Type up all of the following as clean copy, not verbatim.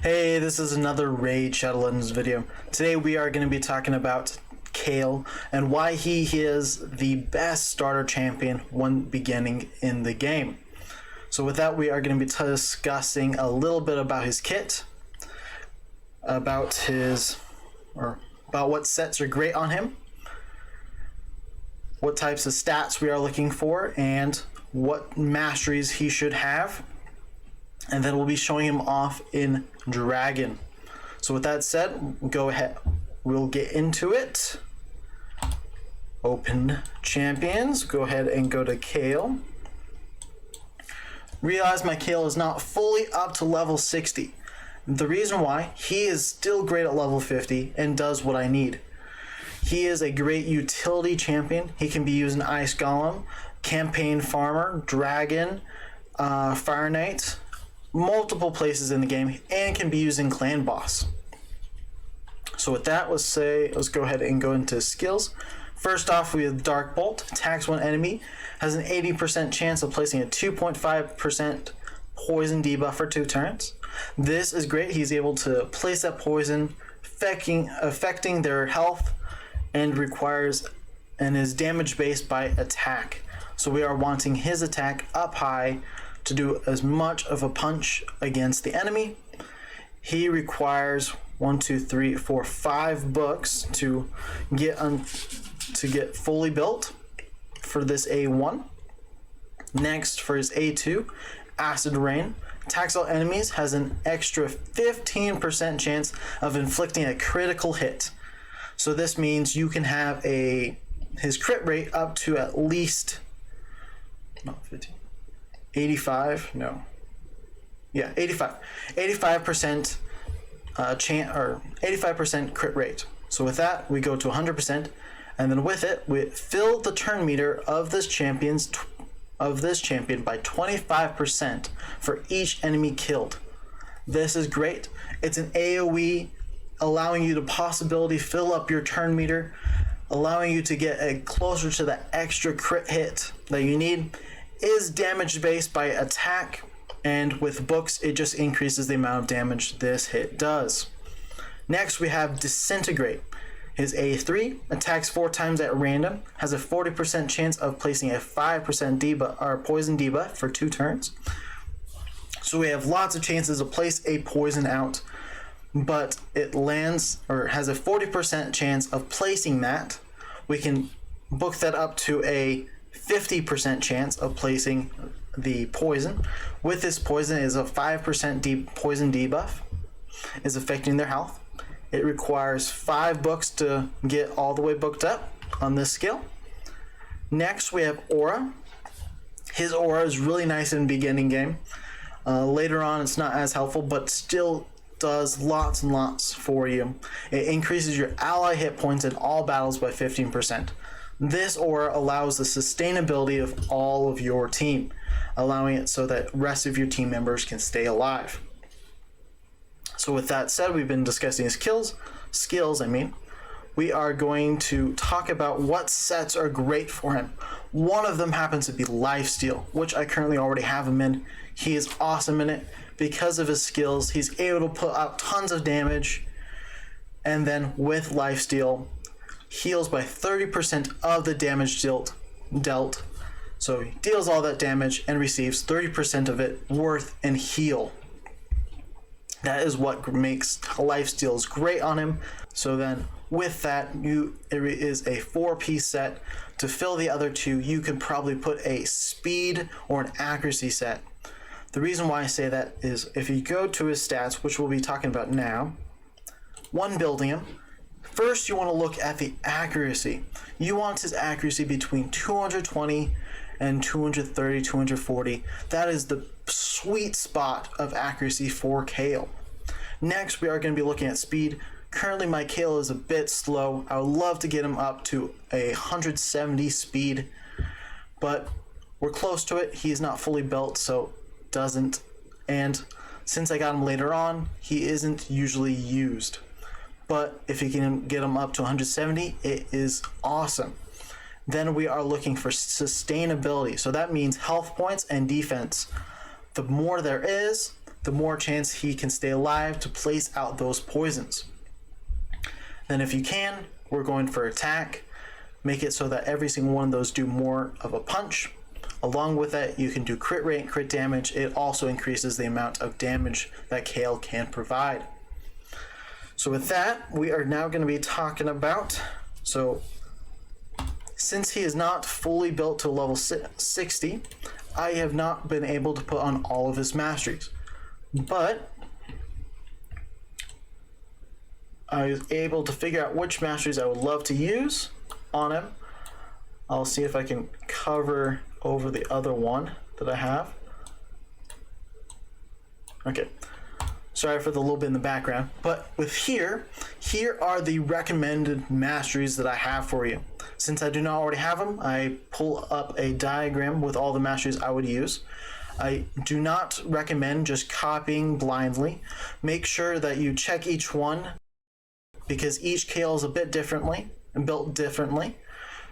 Hey, this is another Raid Shadow Legends video. Today we are going to be talking about Kael and why he is the best starter champion when beginning in the game. So with that, we are going to be discussing a little bit about his kit, about what sets are great on him, what types of stats we are looking for, and what masteries he should have. And then we'll be showing him off in Dragon. So with that said, go ahead. We'll get into it. Open champions. Go ahead and go to Kael. Realize my Kael is not fully up to level 60. The reason why, he is still great at level 50 and does what I need. He is a great utility champion. He can be used in Ice Golem, Campaign Farmer, Dragon, Fire Knight, multiple places in the game, and can be used in Clan Boss. So with that, let's go ahead and go into skills. First off, we have Dark Bolt. Attacks one enemy, has an 80% chance of placing a 2.5% poison debuff for 2 turns. This is great. He's able to place that poison, affecting their health, and is damage based by attack. So we are wanting his attack up high to do as much of a punch against the enemy. He requires 5 books to get fully built for this A1. Next, for his A2, Acid Rain. Attacks all enemies, has an extra 15% chance of inflicting a critical hit. So this means you can have his crit rate up to at least 85%. 85% crit rate. So with that, we go to 100%, and then with it, we fill the turn meter of this champion by 25% for each enemy killed. This is great. It's an AoE, allowing you to possibility fill up your turn meter, allowing you to get closer to the extra crit hit that you need. Is damage based by attack, and with books it just increases the amount of damage this hit does. Next, we have Disintegrate. His A3 attacks 4 times at random, has a 40% chance of placing a 5% debuff or poison debuff for 2 turns. So we have lots of chances to place a poison out, but it lands or has a 40% chance of placing that. We can book that up to a 50% chance of placing the poison. With this poison is a 5% poison debuff, is affecting their health. It requires 5 books to get all the way booked up on this skill. Next, we have Aura. His Aura is really nice in the beginning game. Later on, it's not as helpful, but still does lots and lots for you. It increases your ally hit points in all battles by 15%. This Aura allows the sustainability of all of your team, allowing it so that the rest of your team members can stay alive. So with that said, we've been discussing his skills. We are going to talk about what sets are great for him. One of them happens to be Lifesteal, which I currently already have him in. He is awesome in it. Because of his skills, he's able to put out tons of damage, and then with Lifesteal, heals by 30% of the damage dealt. So he deals all that damage and receives 30% of it worth in heal. That is what makes Lifesteals great on him. So then with that, it is a 4-piece set. To fill the other 2, you can probably put a speed or an accuracy set. The reason why I say that is if you go to his stats, which we'll be talking about now, one building him, first you want to look at the accuracy. You want his accuracy between 220 and 230, 240. That is the sweet spot of accuracy for Kael. Next, we are going to be looking at speed. Currently, my Kael is a bit slow. I would love to get him up to 170 speed, but we're close to it. He's not fully built, so doesn't. And since I got him later on, he isn't usually used. But if you can get him up to 170, it is awesome. Then we are looking for sustainability. So that means health points and defense. The more there is, the more chance he can stay alive to place out those poisons. Then if you can, we're going for attack. Make it so that every single one of those do more of a punch. Along with that, you can do crit rate and crit damage. It also increases the amount of damage that Kael can provide. So with that, we are now going to be talking about, so since he is not fully built to level 60, I have not been able to put on all of his masteries. But I was able to figure out which masteries I would love to use on him. I'll see if I can cover over the other one that I have. Okay, sorry for the little bit in the background, but with here are the recommended masteries that I have for you. Since I do not already have them, I pull up a diagram with all the masteries I would use. I do not recommend just copying blindly. Make sure that you check each one, because each Kael is a bit differently and built differently.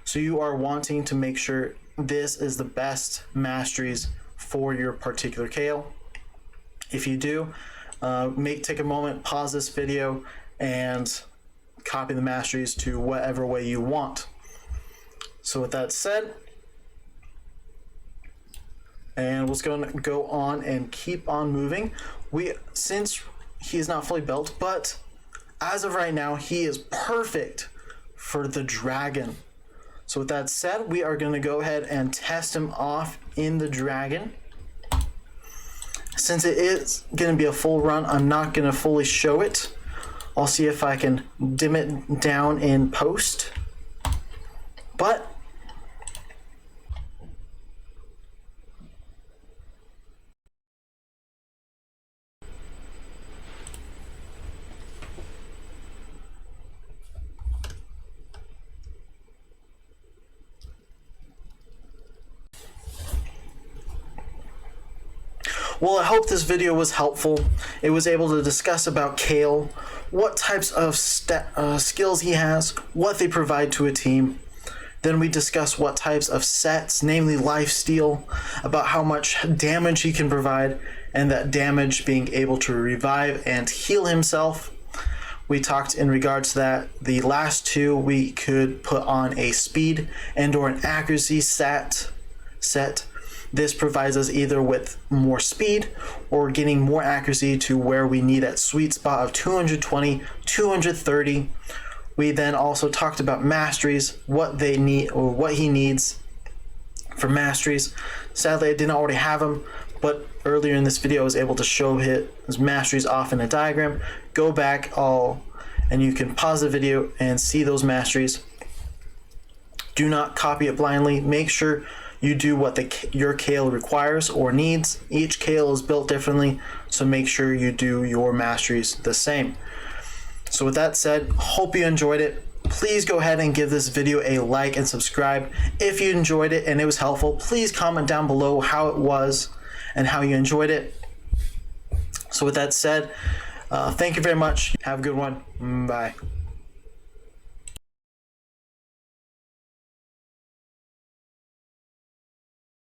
So you are wanting to make sure this is the best masteries for your particular Kael. If you do, take a moment, pause this video, and copy the masteries to whatever way you want. So with that said, and we're going to go on and keep on moving. Since he is not fully built, but as of right now, he is perfect for the dragon. So with that said, we are going to go ahead and test him off in the dragon. Since it is going to be a full run, I'm not going to fully show it. I'll see if I can dim it down in post. But well, I hope this video was helpful. It was able to discuss about Kael, what types of skills he has, what they provide to a team. Then we discuss what types of sets, namely lifesteal, about how much damage he can provide, and that damage being able to revive and heal himself. We talked in regards to that. The last two, we could put on a speed and or an accuracy set. This provides us either with more speed or getting more accuracy to where we need that sweet spot of 220, 230. We then also talked about masteries, what they need or what he needs for masteries. Sadly, I didn't already have them, but earlier in this video I was able to show his masteries off in a diagram. Go back and you can pause the video and see those masteries. Do not copy it blindly. Make sure you do what your Kael requires or needs. Each Kael is built differently, so make sure you do your masteries the same. So with that said, hope you enjoyed it. Please go ahead and give this video a like and subscribe. If you enjoyed it and it was helpful, please comment down below how it was and how you enjoyed it. So with that said, thank you very much. Have a good one. Bye.